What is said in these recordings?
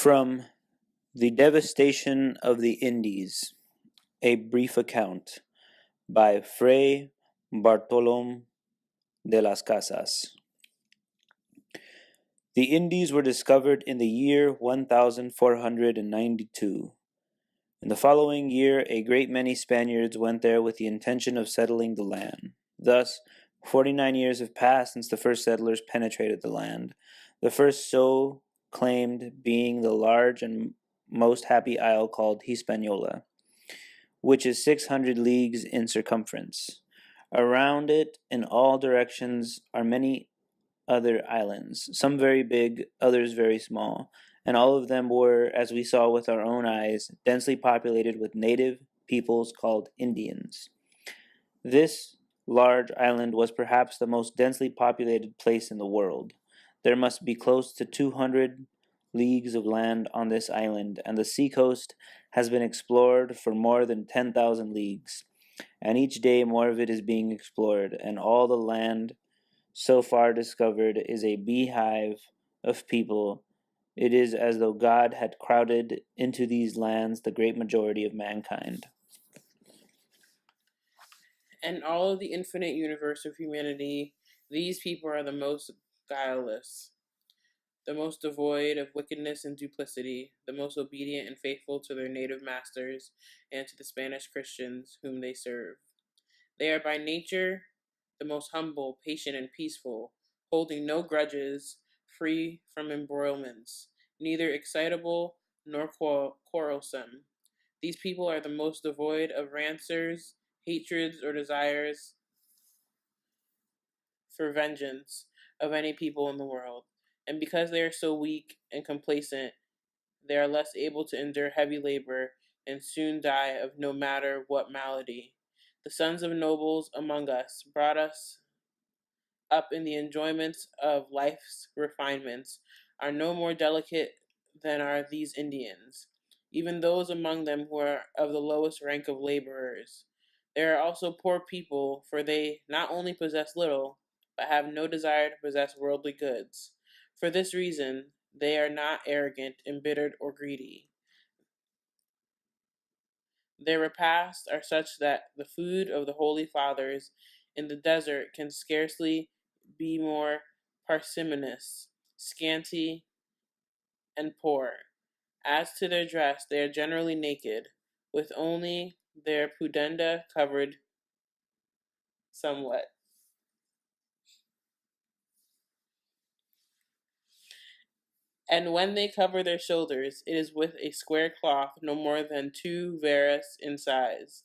From The Devastation of the Indies, a Brief Account by Fray, Bartolome de las Casas. The Indies were discovered in the year 1492. In the following year, a great many Spaniards went there with the intention of settling the land. Thus, 49 years have passed since the first settlers penetrated the land, the first so claimed being the large and most happy isle called Hispaniola, which is 600 leagues in circumference. Around it, in all directions, are many other islands, some very big, others very small, and all of them were, as we saw with our own eyes, densely populated with native peoples called Indians. This large island was perhaps the most densely populated place in the world. There must be close to 200 leagues of land on this island, and the seacoast has been explored for more than 10,000 leagues, and each day more of it is being explored, and all the land so far discovered is a beehive of people. It is as though God had crowded into these lands the great majority of mankind. And all of the infinite universe of humanity, these people are the most guileless, the most devoid of wickedness and duplicity, the most obedient and faithful to their native masters and to the Spanish Christians whom they serve. They are by nature the most humble, patient, and peaceful, holding no grudges, free from embroilments, neither excitable nor quarrelsome. These people are the most devoid of rancors, hatreds, or desires for vengeance of any people in the world. And because they are so weak and complacent, they are less able to endure heavy labor and soon die of no matter what malady. The sons of nobles among us brought us up in the enjoyments of life's refinements are no more delicate than are these Indians, even those among them who are of the lowest rank of laborers. There are also poor people, for they not only possess little, but have no desire to possess worldly goods. For this reason, they are not arrogant, embittered, or greedy. Their repasts are such that the food of the Holy Fathers in the desert can scarcely be more parsimonious, scanty, and poor. As to their dress, they are generally naked, with only their pudenda covered somewhat. And when they cover their shoulders, it is with a square cloth no more than 2 varas in size.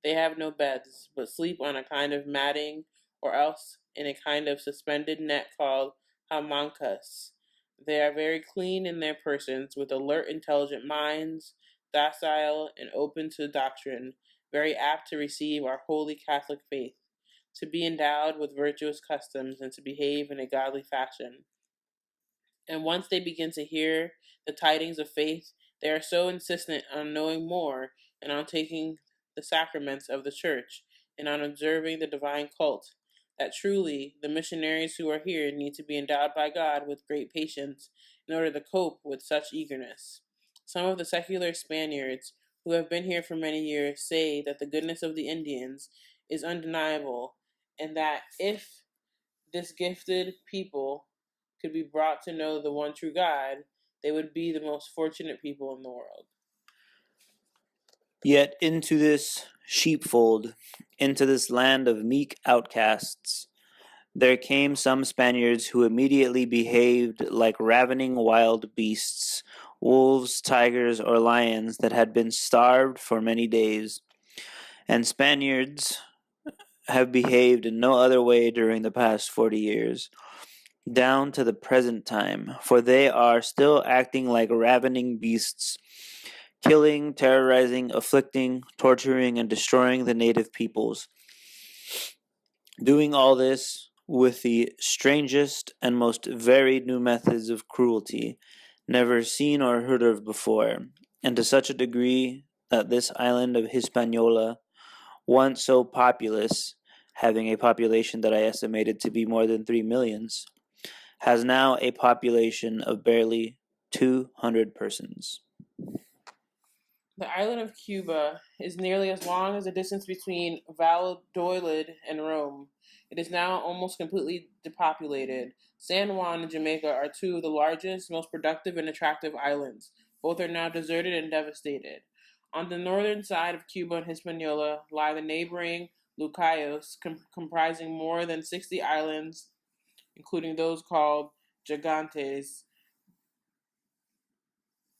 They have no beds, but sleep on a kind of matting, or else in a kind of suspended net called hamancas. They are very clean in their persons, with alert, intelligent minds, docile and open to doctrine, very apt to receive our holy Catholic faith, to be endowed with virtuous customs, and to behave in a godly fashion. And once they begin to hear the tidings of faith, they are so insistent on knowing more and on taking the sacraments of the church and on observing the divine cult that truly the missionaries who are here need to be endowed by God with great patience in order to cope with such eagerness. Some of the secular Spaniards who have been here for many years say that the goodness of the Indians is undeniable, and that if this gifted people could be brought to know the one true God, they would be the most fortunate people in the world. Yet into this sheepfold, into this land of meek outcasts, there came some Spaniards who immediately behaved like ravening wild beasts, wolves, tigers, or lions that had been starved for many days. And Spaniards have behaved in no other way during the past 40 years, down to the present time, for they are still acting like ravening beasts, killing, terrorizing, afflicting, torturing, and destroying the native peoples. Doing all this with the strangest and most varied new methods of cruelty, never seen or heard of before, and to such a degree that this island of Hispaniola, once so populous, having a population that I estimated to be more than 3 millions, has now a population of barely 200 persons. The island of Cuba is nearly as long as the distance between Valladolid and Rome. It is now almost completely depopulated. San Juan and Jamaica are two of the largest, most productive, and attractive islands. Both are now deserted and devastated. On the northern side of Cuba and Hispaniola lie the neighboring Lucayos, comprising more than 60 islands, including those called Gigantes,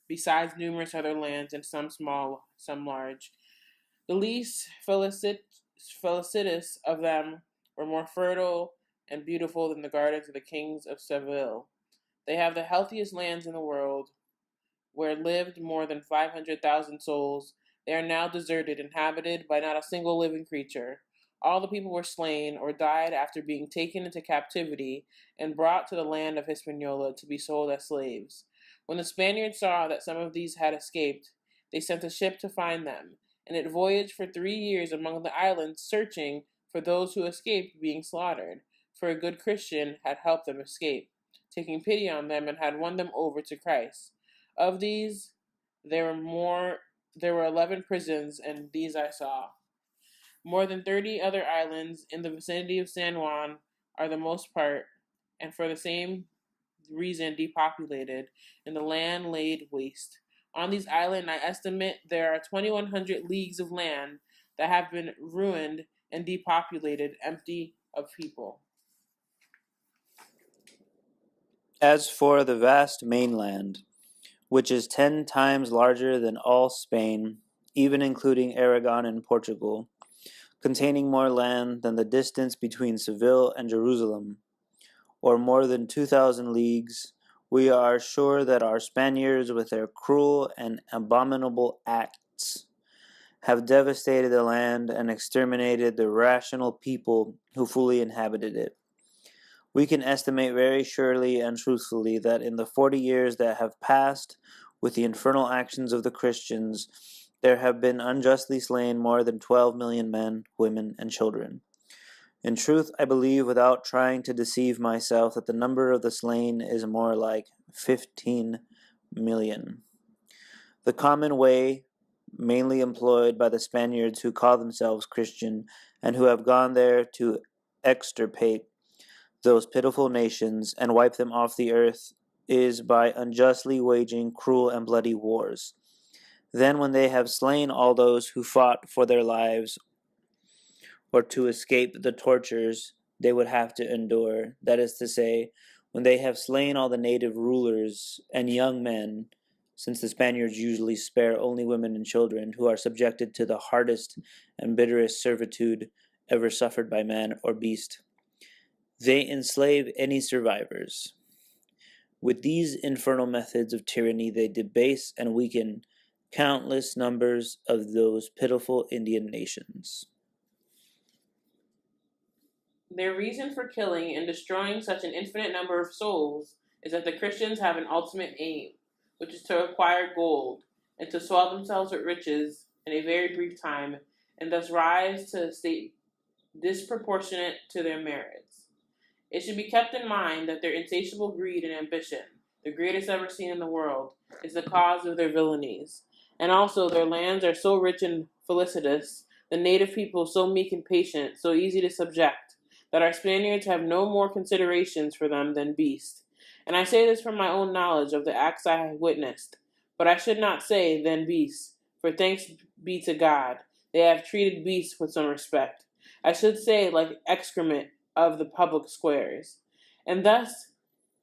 besides numerous other lands and some small, some large. The least felicitous of them were more fertile and beautiful than the gardens of the kings of Seville. They have the healthiest lands in the world, where lived more than 500,000 souls. They are now deserted, inhabited by not a single living creature. All the people were slain or died after being taken into captivity and brought to the land of Hispaniola to be sold as slaves. When the Spaniards saw that some of these had escaped, they sent a ship to find them, and it voyaged for 3 years among the islands, searching for those who escaped being slaughtered, for a good Christian had helped them escape, taking pity on them and had won them over to Christ. Of these, there were 11 prisons, and these I saw. More than 30 other islands in the vicinity of San Juan are the most part, and for the same reason, depopulated, and the land laid waste. On these islands, I estimate there are 2,100 leagues of land that have been ruined and depopulated, empty of people. As for the vast mainland, which is 10 times larger than all Spain, even including Aragon and Portugal, containing more land than the distance between Seville and Jerusalem, or more than 2,000 leagues, we are sure that our Spaniards, with their cruel and abominable acts, have devastated the land and exterminated the rational people who fully inhabited it. We can estimate very surely and truthfully that in the 40 years that have passed with the infernal actions of the Christians, there have been unjustly slain more than 12 million men, women, and children. In truth, I believe, without trying to deceive myself, that the number of the slain is more like 15 million. The common way, mainly employed by the Spaniards who call themselves Christian and who have gone there to extirpate those pitiful nations and wipe them off the earth, is by unjustly waging cruel and bloody wars. Then, when they have slain all those who fought for their lives or to escape the tortures they would have to endure, that is to say, when they have slain all the native rulers and young men, since the Spaniards usually spare only women and children, who are subjected to the hardest and bitterest servitude ever suffered by man or beast, they enslave any survivors. With these infernal methods of tyranny, they debase and weaken countless numbers of those pitiful Indian nations. Their reason for killing and destroying such an infinite number of souls is that the Christians have an ultimate aim, which is to acquire gold and to swell themselves with riches in a very brief time, and thus rise to a state disproportionate to their merits. It should be kept in mind that their insatiable greed and ambition, the greatest ever seen in the world, is the cause of their villainies. And also, their lands are so rich and felicitous, the native people so meek and patient, so easy to subject, that our Spaniards have no more considerations for them than beasts. And I say this from my own knowledge of the acts I have witnessed. But I should not say than beasts, for thanks be to God, they have treated beasts with some respect. I should say like excrement of the public squares. And thus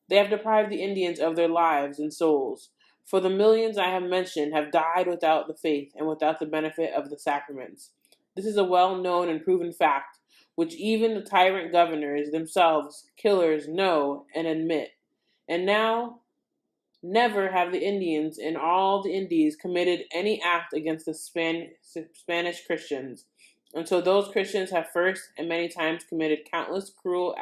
they have deprived the Indians of their lives and souls. For the millions I have mentioned have died without the faith and without the benefit of the sacraments. This is a well-known and proven fact, which even the tyrant governors, themselves killers, know and admit. And now, never have the Indians in all the Indies committed any act against the Spanish Christians, until those Christians have first and many times committed countless cruel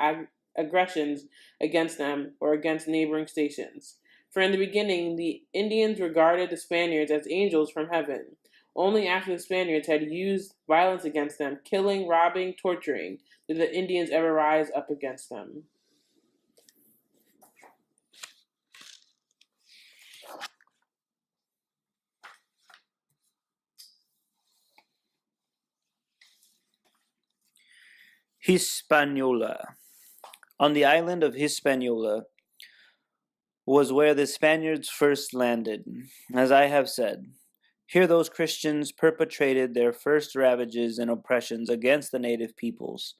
aggressions against them or against neighboring stations. For in the beginning, the Indians regarded the Spaniards as angels from heaven. Only after the Spaniards had used violence against them, killing, robbing, torturing, did the Indians ever rise up against them. Hispaniola. On the island of Hispaniola was where the Spaniards first landed, as I have said. Here those Christians perpetrated their first ravages and oppressions against the native peoples.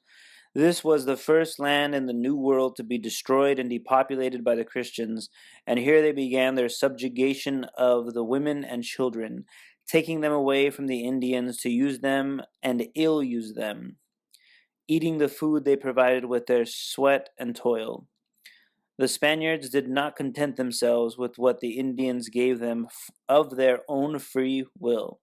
This was the first land in the New World to be destroyed and depopulated by the Christians, and here they began their subjugation of the women and children, taking them away from the Indians to use them and ill use them, eating the food they provided with their sweat and toil. The Spaniards did not content themselves with what the Indians gave them of their own free will,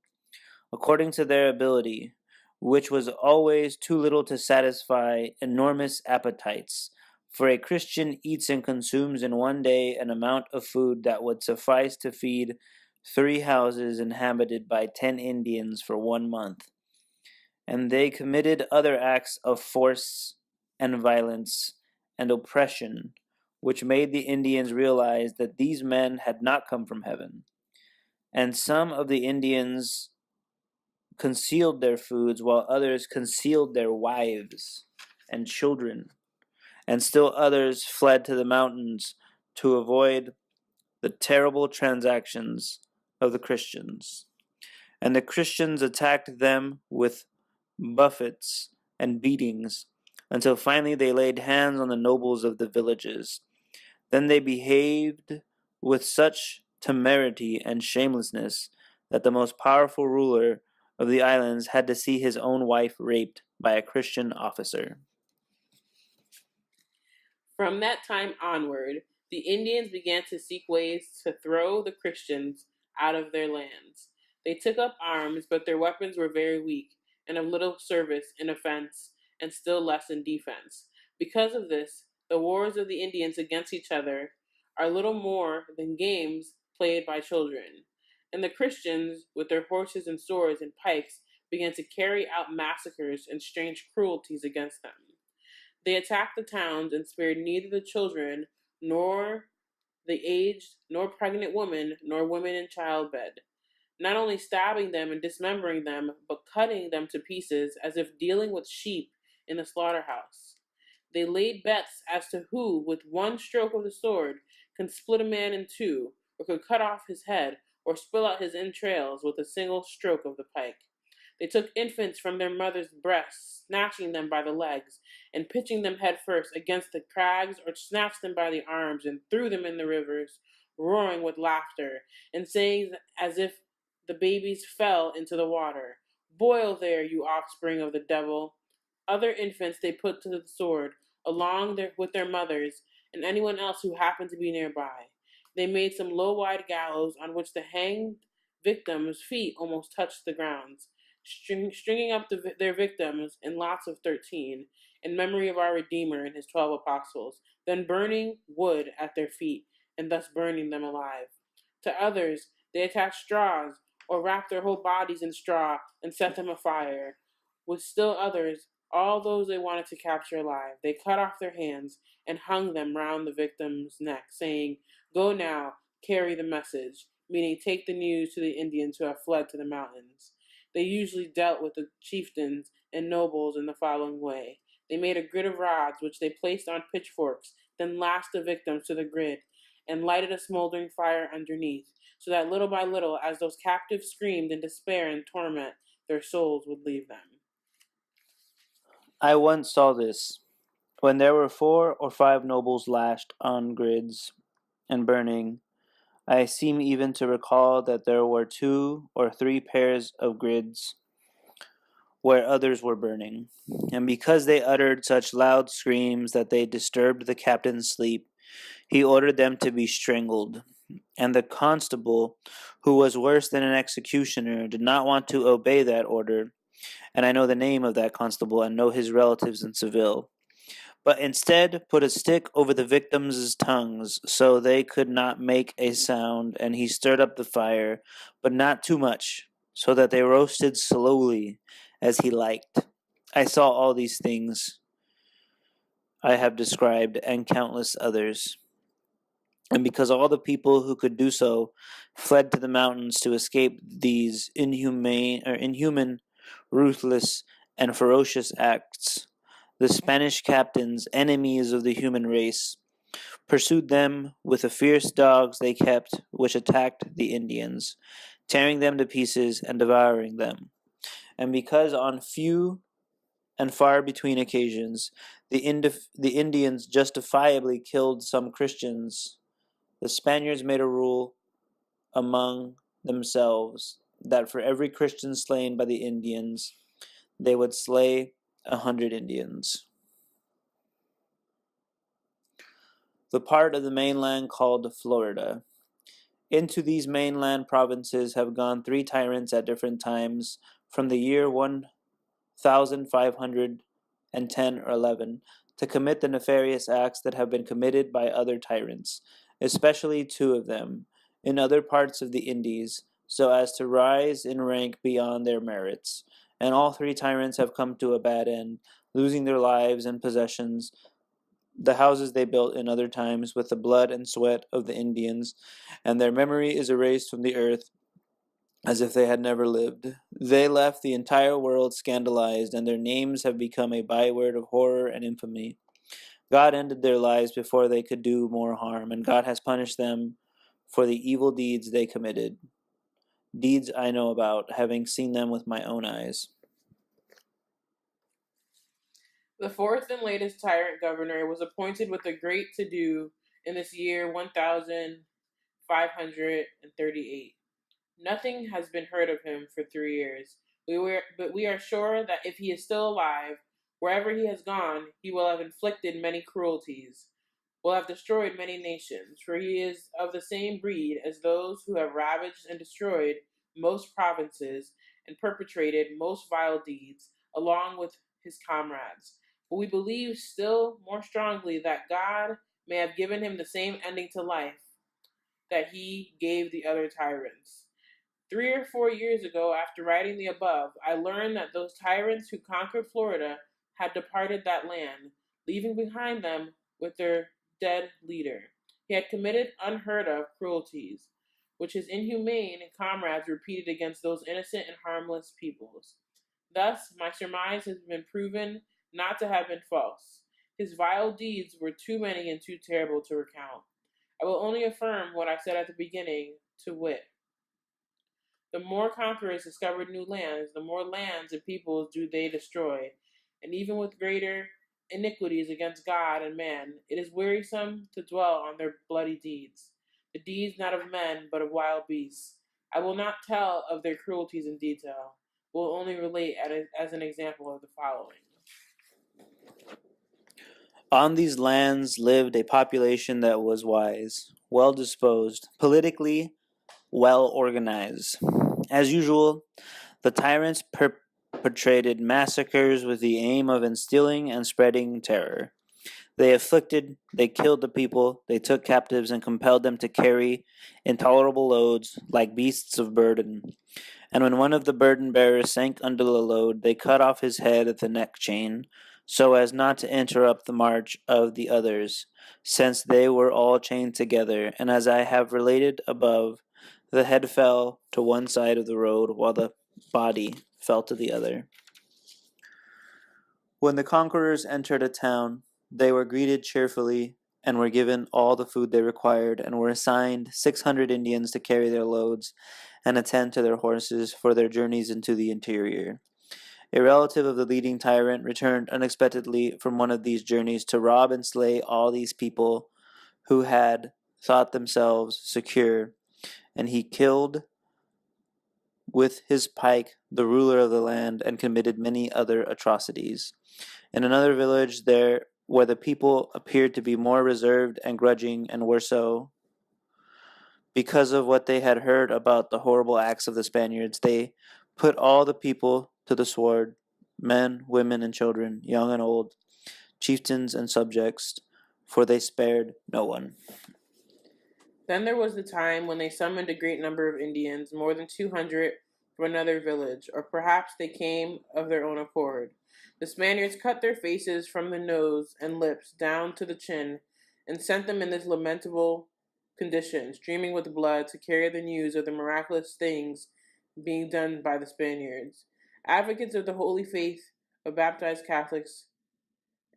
according to their ability, which was always too little to satisfy enormous appetites. For a Christian eats and consumes in one day an amount of food that would suffice to feed 3 houses inhabited by 10 Indians for 1 month. And they committed other acts of force and violence and oppression, which made the Indians realize that these men had not come from heaven. And some of the Indians concealed their foods, while others concealed their wives and children, and still others fled to the mountains to avoid the terrible transactions of the Christians. And the Christians attacked them with buffets and beatings until finally they laid hands on the nobles of the villages. Then they behaved with such temerity and shamelessness that the most powerful ruler of the islands had to see his own wife raped by a Christian officer. From that time onward, the Indians began to seek ways to throw the Christians out of their lands. They took up arms, but their weapons were very weak and of little service in offense and still less in defense. Because of this, the wars of the Indians against each other are little more than games played by children. And the Christians, with their horses and swords and pikes, began to carry out massacres and strange cruelties against them. They attacked the towns and spared neither the children, nor the aged, nor pregnant women, nor women in childbed, not only stabbing them and dismembering them, but cutting them to pieces as if dealing with sheep in the slaughterhouse. They laid bets as to who, with one stroke of the sword, can split a man in two, or could cut off his head, or spill out his entrails with a single stroke of the pike. They took infants from their mothers' breasts, snatching them by the legs, and pitching them head first against the crags, or snatched them by the arms and threw them in the rivers, roaring with laughter, and saying as if the babies fell into the water, "Boil there, you offspring of the devil." Other infants they put to the sword, with their mothers, and anyone else who happened to be nearby. They made some low, wide gallows on which the hanged victims' feet almost touched the ground, stringing up their victims in lots of 13, in memory of our Redeemer and his 12 apostles, then burning wood at their feet, and thus burning them alive. To others, they attached straws, or wrapped their whole bodies in straw and set them afire. With still others, all those they wanted to capture alive, they cut off their hands and hung them round the victim's neck, saying, "Go now, carry the message," meaning take the news to the Indians who have fled to the mountains. They usually dealt with the chieftains and nobles in the following way. They made a grid of rods, which they placed on pitchforks, then lashed the victims to the grid, and lighted a smoldering fire underneath, so that little by little, as those captives screamed in despair and torment, their souls would leave them. I once saw this, when there were 4 or 5 nobles lashed on grids and burning. I seem even to recall that there were 2 or 3 pairs of grids where others were burning, and because they uttered such loud screams that they disturbed the captain's sleep, he ordered them to be strangled. And the constable, who was worse than an executioner, did not want to obey that order, and I know the name of that constable and know his relatives in Seville, but instead put a stick over the victims' tongues so they could not make a sound, and he stirred up the fire, but not too much, so that they roasted slowly as he liked. I saw all these things I have described and countless others. And because all the people who could do so fled to the mountains to escape these inhuman, ruthless, and ferocious acts, the Spanish captains, enemies of the human race, pursued them with the fierce dogs they kept, which attacked the Indians, tearing them to pieces and devouring them. And because on few and far between occasions the Indians justifiably killed some Christians, the Spaniards made a rule among themselves that for every Christian slain by the Indians, they would slay 100 Indians. The part of the mainland called Florida. Into these mainland provinces have gone 3 tyrants at different times, from the year 1510 or 11, to commit the nefarious acts that have been committed by other tyrants, especially 2 of them, in other parts of the Indies, so as to rise in rank beyond their merits. And all 3 tyrants have come to a bad end, losing their lives and possessions, the houses they built in other times with the blood and sweat of the Indians, and their memory is erased from the earth as if they had never lived. They left the entire world scandalized, and their names have become a byword of horror and infamy. God ended their lives before they could do more harm, and God has punished them for the evil deeds they committed. Deeds I know about, having seen them with my own eyes. The 4th and latest tyrant governor was appointed with a great to-do in this year 1538. Nothing has been heard of him for 3 years, but we are sure that if he is still alive, wherever he has gone, he will have inflicted many cruelties, will have destroyed many nations, for he is of the same breed as those who have ravaged and destroyed most provinces and perpetrated most vile deeds, along with his comrades. But we believe still more strongly that God may have given him the same ending to life that he gave the other tyrants. 3 or 4 years ago, after writing the above, I learned that those tyrants who conquered Florida had departed that land, leaving behind them with their dead leader. He had committed unheard of cruelties, which his inhumane comrades repeated against those innocent and harmless peoples. Thus, my surmise has been proven not to have been false. His vile deeds were too many and too terrible to recount. I will only affirm what I said at the beginning, to wit, the more conquerors discovered new lands, the more lands and peoples do they destroy. And even with greater iniquities against God and man, it is wearisome to dwell on their bloody deeds, the deeds not of men, but of wild beasts. I will not tell of their cruelties in detail, will only relate as an example of the following. On these lands lived a population that was wise, well disposed, politically well organized. As usual, the tyrants perpetrated massacres with the aim of instilling and spreading terror. They afflicted, they killed the people, they took captives and compelled them to carry intolerable loads like beasts of burden. And when one of the burden bearers sank under the load, they cut off his head at the neck chain, so as not to interrupt the march of the others, since they were all chained together. And as I have related above, the head fell to one side of the road, while the body fell to the other. When the conquerors entered a town, they were greeted cheerfully and were given all the food they required, and were assigned 600 Indians to carry their loads and attend to their horses for their journeys into the interior. A relative of the leading tyrant returned unexpectedly from one of these journeys to rob and slay all these people who had thought themselves secure, and he killed with his pike the ruler of the land and committed many other atrocities. In another village there, where the people appeared to be more reserved and grudging, and were so because of what they had heard about the horrible acts of the Spaniards, they put all the people to the sword, men, women, and children, young and old, chieftains and subjects, for they spared no one. Then there was the time when they summoned a great number of Indians, more than 200 from another village, or perhaps they came of their own accord. The Spaniards cut their faces from the nose and lips down to the chin, and sent them in this lamentable condition, streaming with blood, to carry the news of the miraculous things being done by the Spaniards. Advocates of the holy faith of baptized Catholics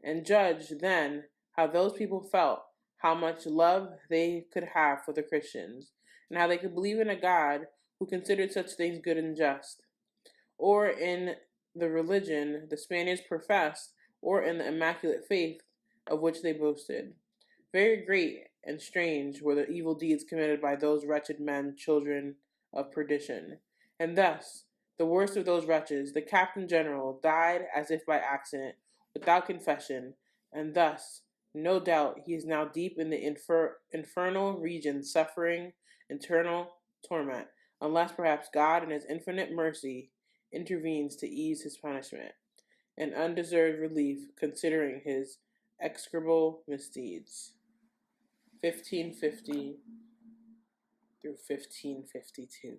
and judge then how those people felt, how much love they could have for the Christians, and how they could believe in a God who considered such things good and just, or in the religion the Spaniards professed, or in the immaculate faith of which they boasted. Very great and strange were the evil deeds committed by those wretched men, children of perdition. And thus, the worst of those wretches, the captain general, died as if by accident, without confession, and thus, no doubt, he is now deep in the infernal region, suffering eternal torment, unless perhaps God, in his infinite mercy, intervenes to ease his punishment, an undeserved relief considering his execrable misdeeds. 1550 through 1552.